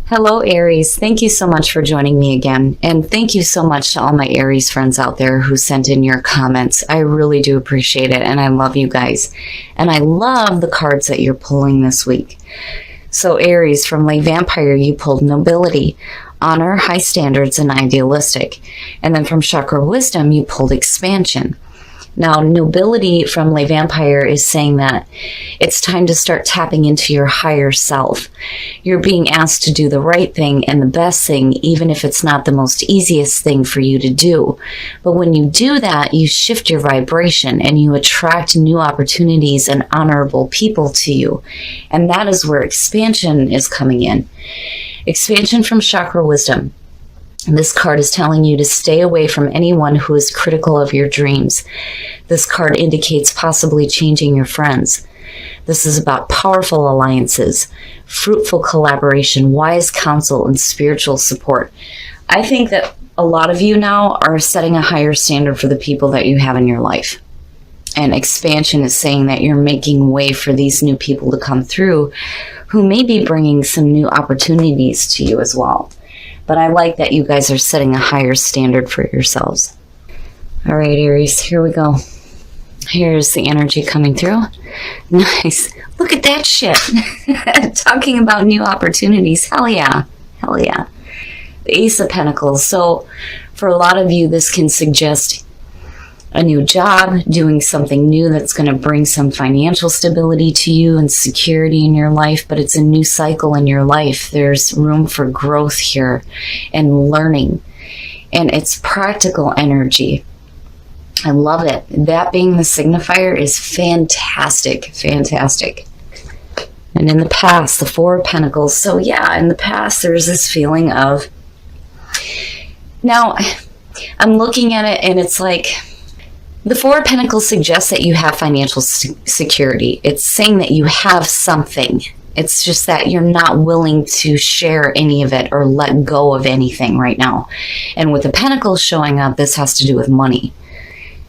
Hello, Aries. Thank you so much for joining me again. And thank you so much to all my Aries friends out there who sent in your comments. I really do appreciate it, and I love you guys. And I love the cards that you're pulling this week. So, Aries, from Lake Vampire, you pulled Nobility, Honor, High Standards, and Idealistic. And then from Chakra Wisdom, you pulled Expansion. Now, Nobility from Le Vampire is saying that it's time to start tapping into your higher self. You're being asked to do the right thing and the best thing, even if it's not the most easiest thing for you to do. But when you do that, you shift your vibration and you attract new opportunities and honorable people to you. And that is where expansion is coming in. Expansion from Chakra Wisdom. This card is telling you to stay away from anyone who is critical of your dreams. This card indicates possibly changing your friends. This is about powerful alliances, fruitful collaboration, wise counsel, and spiritual support. I think that a lot of you now are setting a higher standard for the people that you have in your life. And expansion is saying that you're making way for these new people to come through who may be bringing some new opportunities to you as well. But I like that you guys are setting a higher standard for yourselves. All right, Aries, here we go. Here's the energy coming through. Nice. Look at that shit. Talking about new opportunities. Hell yeah. Hell yeah. The Ace of Pentacles. So for a lot of you, this can suggest a new job, doing something new that's going to bring some financial stability to you and security in your life, but it's a new cycle in your life. There's room for growth here and learning, and it's practical energy. I love it. That being the signifier is fantastic, fantastic. And in the past, the Four of Pentacles. So yeah, in the past, there's this feeling of, now I'm looking at it and it's like, the Four of Pentacles suggests that you have financial security. It's saying that you have something. It's just that you're not willing to share any of it or let go of anything right now. And with the Pentacles showing up, this has to do with money.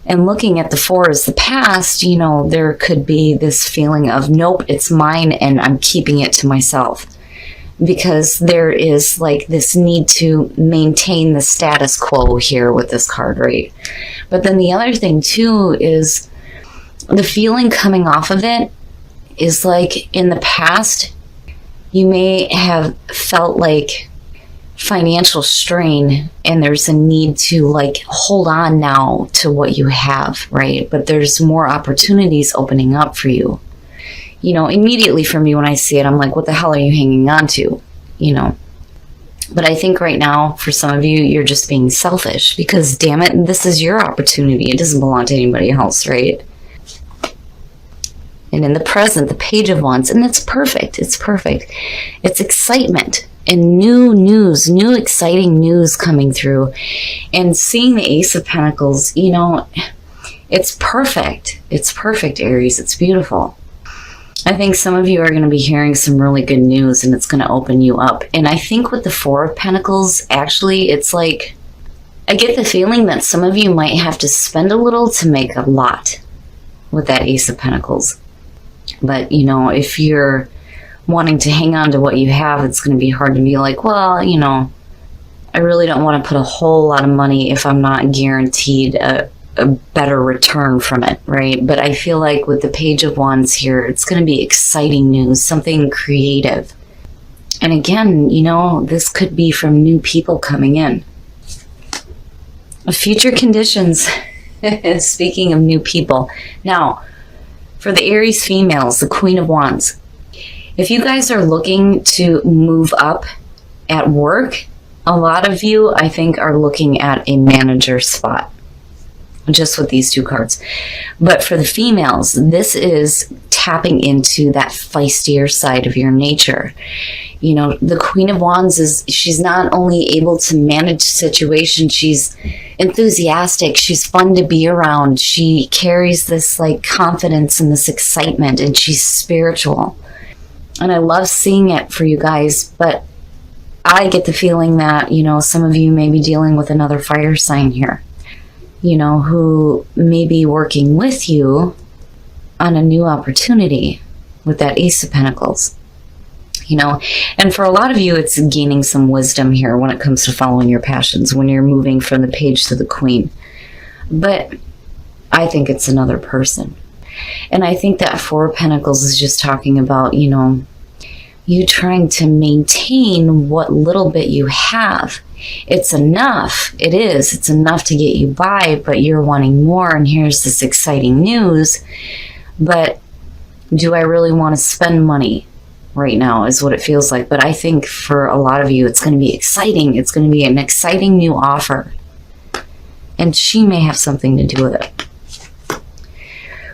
And looking at the Four as the past, you know, there could be this feeling of, nope, it's mine and I'm keeping it to myself. Because there is like this need to maintain the status quo here with this card, right? But then the other thing too is the feeling coming off of it is like in the past, you may have felt like financial strain and there's a need to like hold on now to what you have, right? But there's more opportunities opening up for you. You know, immediately for me when I see it, I'm like, what the hell are you hanging on to? You know, but I think right now, for some of you, you're just being selfish because, damn it, this is your opportunity. It doesn't belong to anybody else, right? And in the present, the Page of Wands, and it's perfect. It's perfect. It's excitement and new news, new exciting news coming through. And seeing the Ace of Pentacles, you know, it's perfect. It's perfect, Aries. It's beautiful. I think some of you are going to be hearing some really good news and it's going to open you up. And I think with the Four of Pentacles, actually, it's like, I get the feeling that some of you might have to spend a little to make a lot with that Ace of Pentacles. But, you know, if you're wanting to hang on to what you have, it's going to be hard to be like, well, you know, I really don't want to put a whole lot of money if I'm not guaranteed a better return from it, right? But I feel like with the Page of Wands here, it's going to be exciting news, something creative. And again, you know, this could be from new people coming in. Future conditions, speaking of new people. Now, for the Aries females, the Queen of Wands. If you guys are looking to move up at work, a lot of you, I think, are looking at a manager spot. Just with these two cards. But for the females, this is tapping into that feistier side of your nature. You know, the Queen of Wands she's not only able to manage situations, she's enthusiastic, she's fun to be around, she carries this like confidence and this excitement, and she's spiritual. And I love seeing it for you guys, but I get the feeling that, you know, some of you may be dealing with another fire sign here. You know, who may be working with you on a new opportunity with that Ace of Pentacles. you know. And for a lot of you, it's gaining some wisdom here when it comes to following your passions, when you're moving from the Page to the Queen. But I think it's another person. And I think that Four of Pentacles is just talking about, you know, you trying to maintain what little bit you have. It's enough. It is. It's enough to get you by, but you're wanting more, and here's this exciting news. But do I really want to spend money right now is what it feels like. But I think for a lot of you, it's going to be exciting. It's going to be an exciting new offer. And she may have something to do with it.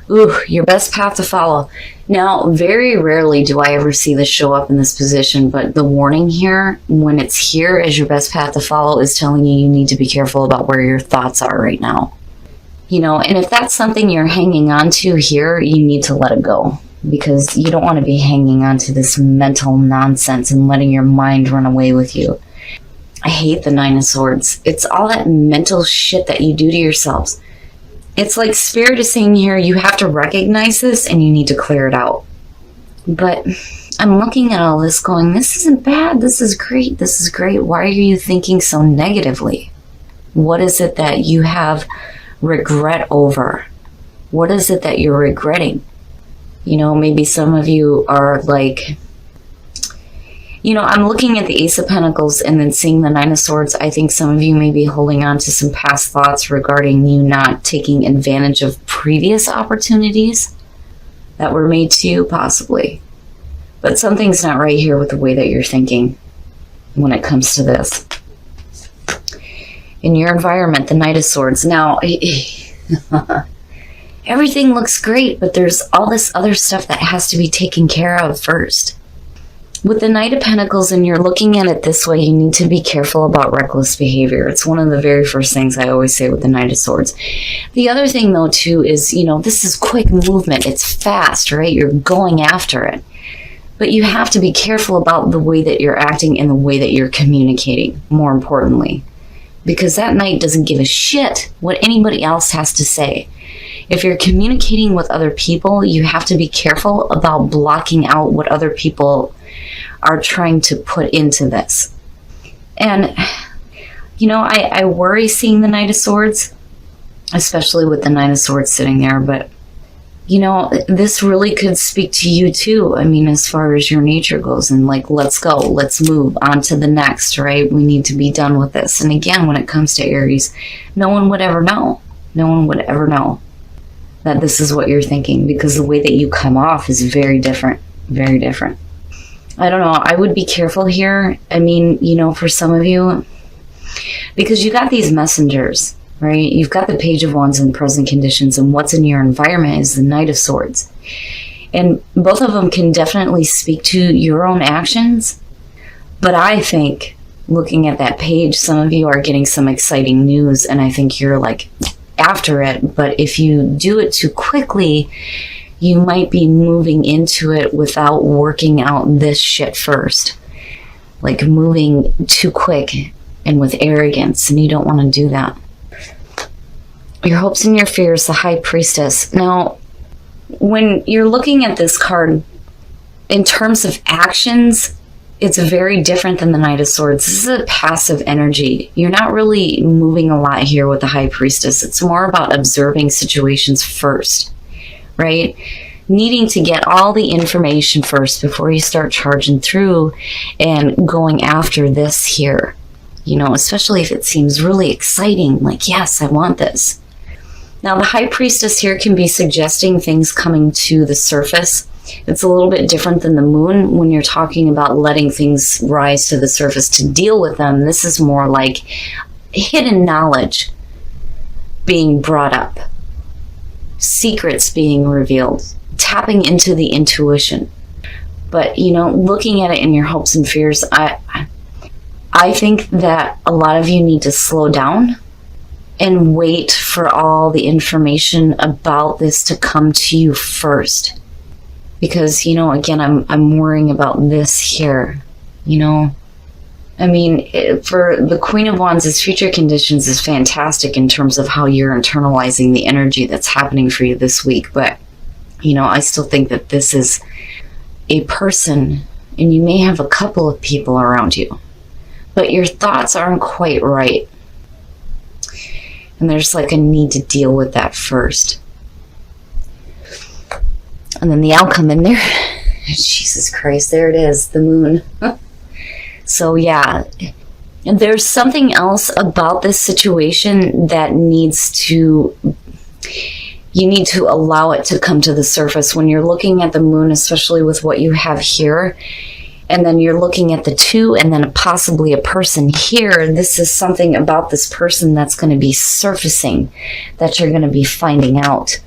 Ooh, your best path to follow. Now, very rarely do I ever see this show up in this position, but the warning here, when it's here as your best path to follow, is telling you you need to be careful about where your thoughts are right now. You know, and if that's something you're hanging on to here, you need to let it go, because you don't want to be hanging on to this mental nonsense and letting your mind run away with you. I hate the Nine of Swords. It's all that mental shit that you do to yourselves. It's like Spirit is saying here, you have to recognize this and you need to clear it out. But I'm looking at all this going, this isn't bad. This is great. This is great. Why are you thinking so negatively? What is it that you have regret over? What is it that you're regretting? You know, maybe some of you are like, you know, I'm looking at the Ace of Pentacles and then seeing the Nine of Swords. I think some of you may be holding on to some past thoughts regarding you not taking advantage of previous opportunities that were made to you, possibly. But something's not right here with the way that you're thinking when it comes to this. In your environment, the Knight of Swords. Now, everything looks great, but there's all this other stuff that has to be taken care of first. With the Knight of Pentacles, and you're looking at it this way, you need to be careful about reckless behavior. It's one of the very first things I always say with the Knight of Swords. The other thing, though, too, is, you know, this is quick movement. It's fast, right? You're going after it. But you have to be careful about the way that you're acting and the way that you're communicating, more importantly. Because that Knight doesn't give a shit what anybody else has to say. If you're communicating with other people, you have to be careful about blocking out what other people are trying to put into this. And, you know, I worry seeing the Knight of Swords, especially with the Nine of Swords sitting there, but, you know, this really could speak to you too. I mean, as far as your nature goes, and like, let's go, let's move on to the next, right? We need to be done with this. And again, when it comes to Aries, no one would ever know. No one would ever know that this is what you're thinking, because the way that you come off is very different, very different. I don't know. I would be careful here. I mean, you know, for some of you, because you got these messengers, right? You've got the Page of Wands in present conditions, and what's in your environment is the Knight of Swords. And both of them can definitely speak to your own actions. But I think, looking at that page, some of you are getting some exciting news, and I think you're like after it. But if you do it too quickly, you might be moving into it without working out this shit first. Like moving too quick and with arrogance, and you don't want to do that. Your hopes and your fears, the High Priestess. Now, when you're looking at this card, in terms of actions, it's very different than the Knight of Swords. This is a passive energy. You're not really moving a lot here with the High Priestess. It's more about observing situations first, right? Needing to get all the information first before you start charging through and going after this here. You know, especially if it seems really exciting, like, yes, I want this. Now, the High Priestess here can be suggesting things coming to the surface. It's a little bit different than the Moon when you're talking about letting things rise to the surface to deal with them. This is more like hidden knowledge being brought up, secrets being revealed, tapping into the intuition. But, you know, looking at it in your hopes and fears, I think that a lot of you need to slow down and wait for all the information about this to come to you first. Because, you know, again, I'm worrying about this here, you know. I mean, for the Queen of Wands' future conditions is fantastic in terms of how you're internalizing the energy that's happening for you this week. But, you know, I still think that this is a person and you may have a couple of people around you, but your thoughts aren't quite right. And there's like a need to deal with that first. And then the outcome in there, Jesus Christ, there it is, the moon. So yeah, and there's something else about this situation that you need to allow it to come to the surface. When you're looking at the moon, especially with what you have here, and then you're looking at the 2 and then possibly a person here, this is something about this person that's going to be surfacing, that you're going to be finding out.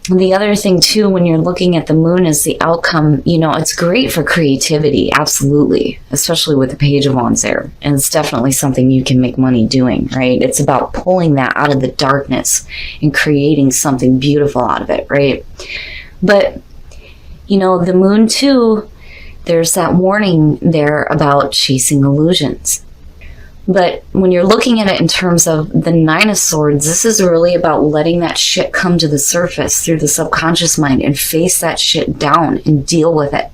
And the other thing too, when you're looking at the moon, is the outcome. You know, it's great for creativity, absolutely, especially with the Page of Wands there. And it's definitely something you can make money doing, right? It's about pulling that out of the darkness and creating something beautiful out of it, right? But, you know, the moon too, there's that warning there about chasing illusions. But when you're looking at it in terms of the 9 of Swords, this is really about letting that shit come to the surface through the subconscious mind and face that shit down and deal with it.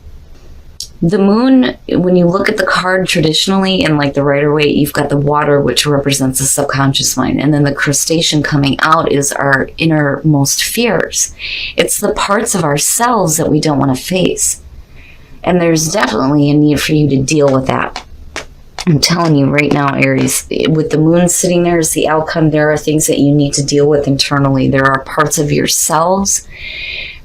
The moon, when you look at the card traditionally in like the Rider-Waite, you've got the water, which represents the subconscious mind. And then the crustacean coming out is our innermost fears. It's the parts of ourselves that we don't want to face. And there's definitely a need for you to deal with that. I'm telling you right now, Aries, with the moon sitting there as the outcome, there are things that you need to deal with internally. There are parts of yourselves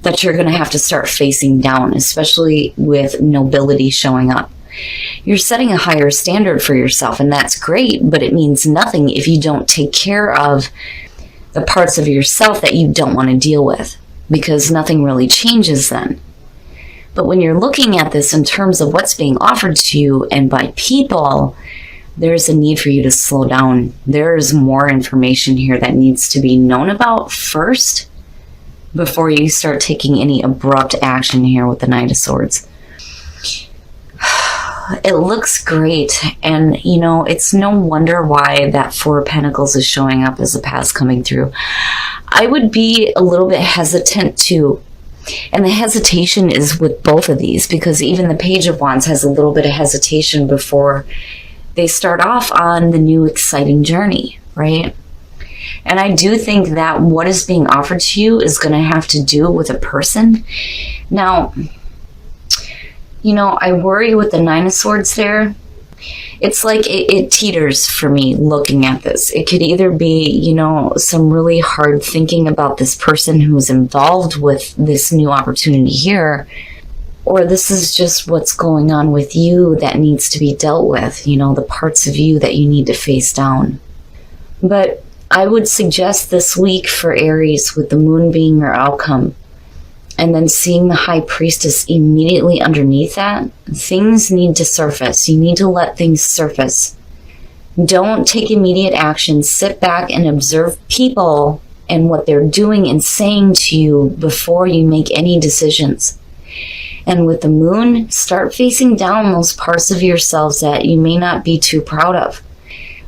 that you're going to have to start facing down, especially with nobility showing up. You're setting a higher standard for yourself, and that's great, but it means nothing if you don't take care of the parts of yourself that you don't want to deal with, because nothing really changes then. But when you're looking at this in terms of what's being offered to you and by people, there's a need for you to slow down. There's more information here that needs to be known about first before you start taking any abrupt action here with the 9 of Swords. It looks great, and you know, it's no wonder why that 4 of Pentacles is showing up as a past coming through. I would be a little bit hesitant too. And the hesitation is with both of these, because even the Page of Wands has a little bit of hesitation before they start off on the new exciting journey, right? And I do think that what is being offered to you is going to have to do with a person. Now, you know, I worry with the 9 of Swords there. It's like it teeters for me looking at this. It could either be, you know, some really hard thinking about this person who's involved with this new opportunity here, or this is just what's going on with you that needs to be dealt with, you know, the parts of you that you need to face down. But I would suggest this week for Aries, with the moon being your outcome, and then seeing the High Priestess immediately underneath that, things need to surface. You need to let things surface. Don't take immediate action. Sit back and observe people and what they're doing and saying to you before you make any decisions. And with the moon, start facing down those parts of yourselves that you may not be too proud of.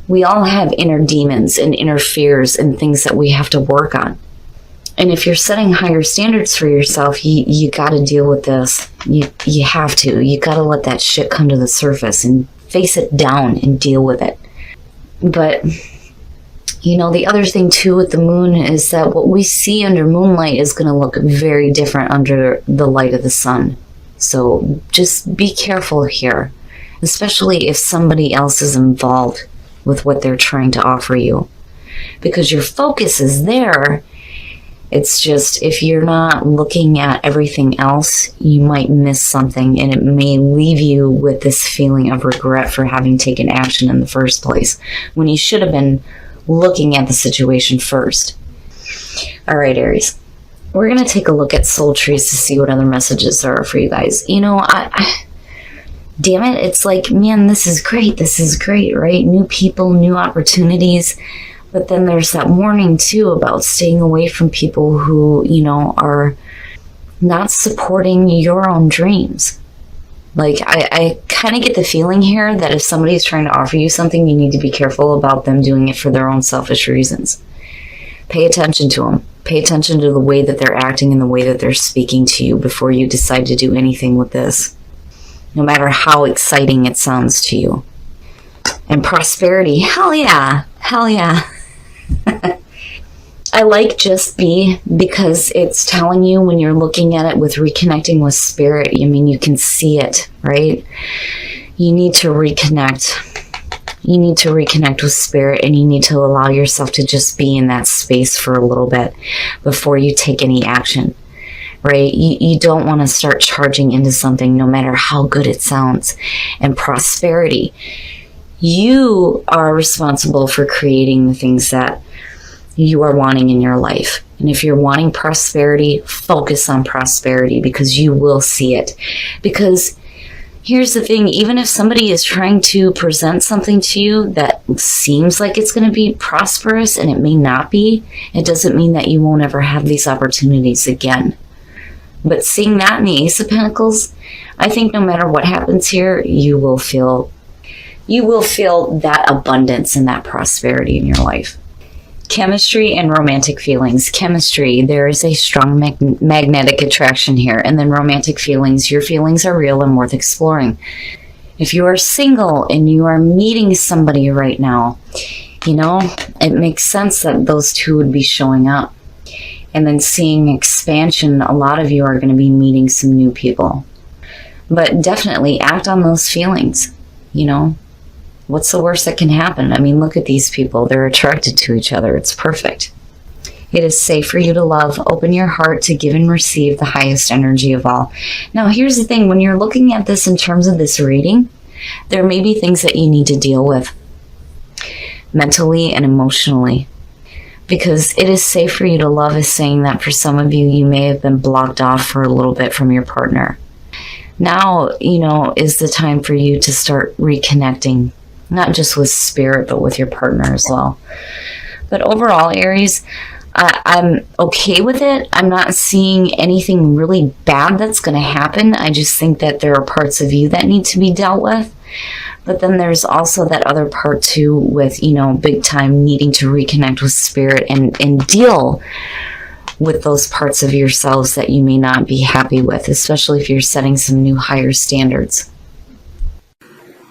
We all have inner demons and inner fears and things that we have to work on. And if you're setting higher standards for yourself, you got to deal with this. You have to. You got to let that shit come to the surface and face it down and deal with it. But, you know, the other thing too with the moon is that what we see under moonlight is going to look very different under the light of the sun. So just be careful here, especially if somebody else is involved with what they're trying to offer you, because your focus is there. It's just, if you're not looking at everything else, you might miss something, and it may leave you with this feeling of regret for having taken action in the first place, when you should have been looking at the situation first. All right, Aries. We're going to take a look at soul trees to see what other messages there are for you guys. You know, damn it, it's like, man, this is great, right? New people, new opportunities. But then there's that warning too about staying away from people who, you know, are not supporting your own dreams. Like, I kind of get the feeling here that if somebody's trying to offer you something, you need to be careful about them doing it for their own selfish reasons. Pay attention to them. Pay attention to the way that they're acting and the way that they're speaking to you before you decide to do anything with this. no matter how exciting it sounds to you. And prosperity, hell yeah, hell yeah. I like just be because it's telling you when you're looking at it with reconnecting with spirit, I mean, you can see it, right? You need to reconnect. You need to reconnect with spirit, and you need to allow yourself to just be in that space for a little bit before you take any action, right? You don't want to start charging into something no matter how good it sounds. And prosperity, you are responsible for creating the things that you are wanting in your life. And if you're wanting prosperity, focus on prosperity because you will see it. Because here's the thing, even if somebody is trying to present something to you that seems like it's going to be prosperous and it may not be, it doesn't mean that you won't ever have these opportunities again. But seeing that in the Ace of Pentacles, I think no matter what happens here, you will feel that abundance and that prosperity in your life. Chemistry and romantic feelings. Chemistry, there is a strong magnetic attraction here. And then romantic feelings, your feelings are real and worth exploring. If you are single and you are meeting somebody right now, you know, it makes sense that those two would be showing up. And then seeing expansion, a lot of you are going to be meeting some new people. But definitely act on those feelings, you know. What's the worst that can happen? I mean, look at these people. They're attracted to each other. It's perfect. It is safe for you to love. Open your heart to give and receive the highest energy of all. Now, here's the thing. When you're looking at this in terms of this reading, there may be things that you need to deal with mentally and emotionally. Because it is safe for you to love is saying that for some of you, you may have been blocked off for a little bit from your partner. Now, you know, is the time for you to start reconnecting. Not just with spirit, but with your partner as well. But overall, Aries, I'm okay with it. I'm not seeing anything really bad that's going to happen. I just think that there are parts of you that need to be dealt with. But then there's also that other part too with, you know, big time needing to reconnect with spirit and deal with those parts of yourselves that you may not be happy with, especially if you're setting some new higher standards.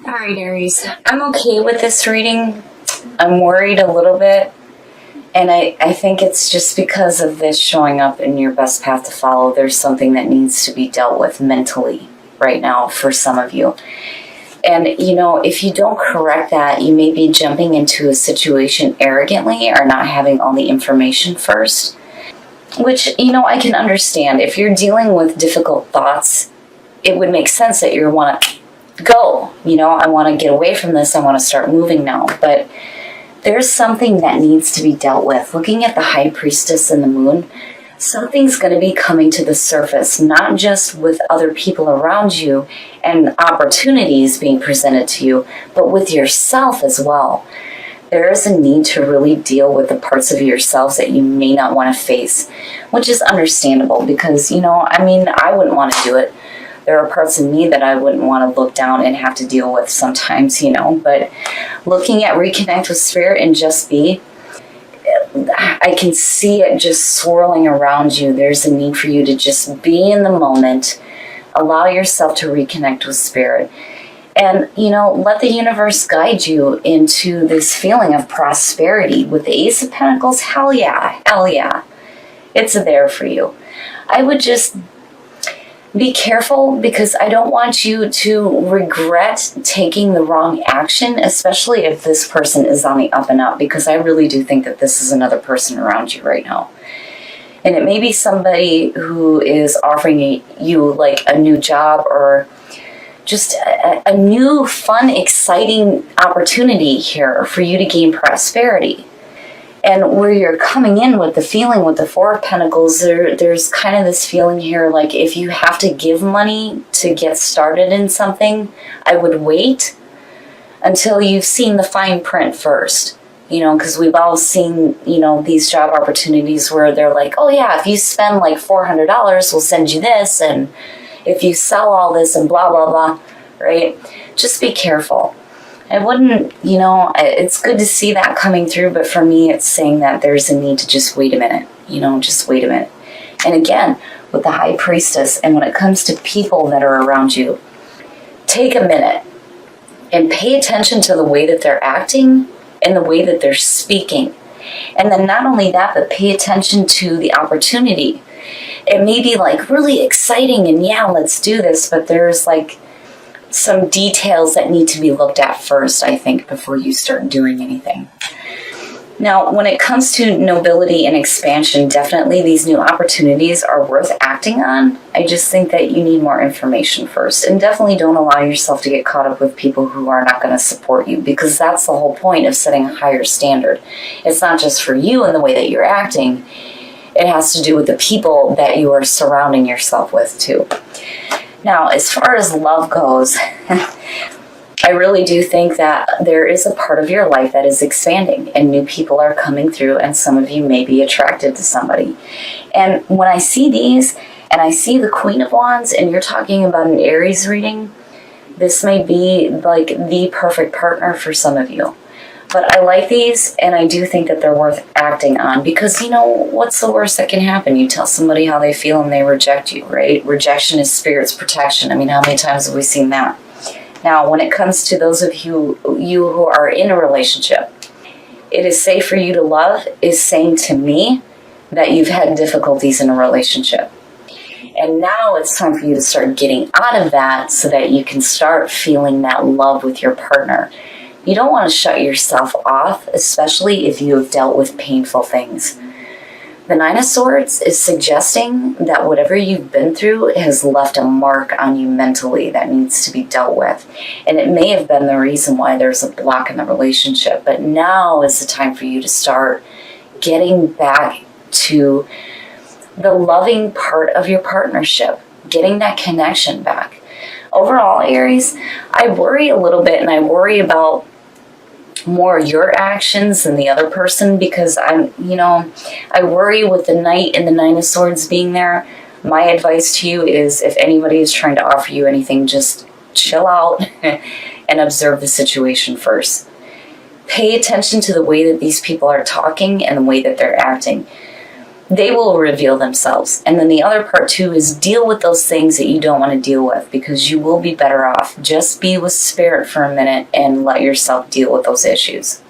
All right, Aries, I'm okay with this reading. I'm worried a little bit. And I think it's just because of this showing up in your best path to follow. There's something that needs to be dealt with mentally right now for some of you. And, you know, if you don't correct that, you may be jumping into a situation arrogantly or not having all the information first. Which, you know, I can understand. If you're dealing with difficult thoughts, it would make sense that you want to go, you know, I want to get away from this. I want to start moving now. But there's something that needs to be dealt with. Looking at the High Priestess and the Moon, something's going to be coming to the surface, not just with other people around you and opportunities being presented to you, but with yourself as well. There is a need to really deal with the parts of yourselves that you may not want to face, which is understandable because, you know, I mean, I wouldn't want to do it. There are parts of me that I wouldn't want to look down and have to deal with sometimes, you know, but looking at reconnect with spirit and just be, I can see it just swirling around you. There's a need for you to just be in the moment, allow yourself to reconnect with spirit, and, you know, let the universe guide you into this feeling of prosperity. With the Ace of Pentacles, hell yeah, it's there for you. I would just be careful because I don't want you to regret taking the wrong action, especially if this person is on the up and up, because I really do think that this is another person around you right now. And it may be somebody who is offering you like a new job or just a new, fun, exciting opportunity here for you to gain prosperity. And where you're coming in with the feeling with the Four of Pentacles, there's kind of this feeling here like if you have to give money to get started in something, I would wait until you've seen the fine print first. You know, because we've all seen, you know, these job opportunities where they're like, oh yeah, if you spend like $400, we'll send you this. And if you sell all this and blah, blah, blah, right? Just be careful. I wouldn't, you know, it's good to see that coming through, but for me, it's saying that there's a need to just wait a minute, you know, just wait a minute. And again, with the High Priestess, and when it comes to people that are around you, take a minute and pay attention to the way that they're acting and the way that they're speaking. And then not only that, but pay attention to the opportunity. It may be like really exciting and yeah, let's do this, but there's like some details that need to be looked at first, I think, before you start doing anything. Now, when it comes to nobility and expansion, definitely these new opportunities are worth acting on. I just think that you need more information first. And definitely don't allow yourself to get caught up with people who are not going to support you, because that's the whole point of setting a higher standard. It's not just for you and the way that you're acting. It has to do with the people that you are surrounding yourself with, too. Now, as far as love goes, I really do think that there is a part of your life that is expanding and new people are coming through, and some of you may be attracted to somebody. And when I see these and I see the Queen of Wands and you're talking about an Aries reading, this may be like the perfect partner for some of you. But I like these, and I do think that they're worth acting on, because, you know, what's the worst that can happen? You tell somebody how they feel and they reject you, right? Rejection is spirit's protection. I mean, how many times have we seen that? Now, when it comes to those of you who are in a relationship, it is safe for you to love is saying to me that you've had difficulties in a relationship. And now it's time for you to start getting out of that so that you can start feeling that love with your partner. You don't want to shut yourself off, especially if you have dealt with painful things. The Nine of Swords is suggesting that whatever you've been through has left a mark on you mentally that needs to be dealt with. And it may have been the reason why there's a block in the relationship. But now is the time for you to start getting back to the loving part of your partnership, getting that connection back. Overall, Aries, I worry a little bit, and I worry about more your actions than the other person, because I worry with the Knight and the Nine of Swords being there. My advice to you is, if anybody is trying to offer you anything, just chill out and observe the situation first. Pay attention to the way that these people are talking and the way that they're acting. They will reveal themselves. And then the other part too is deal with those things that you don't want to deal with, because you will be better off. Just be with spirit for a minute and let yourself deal with those issues.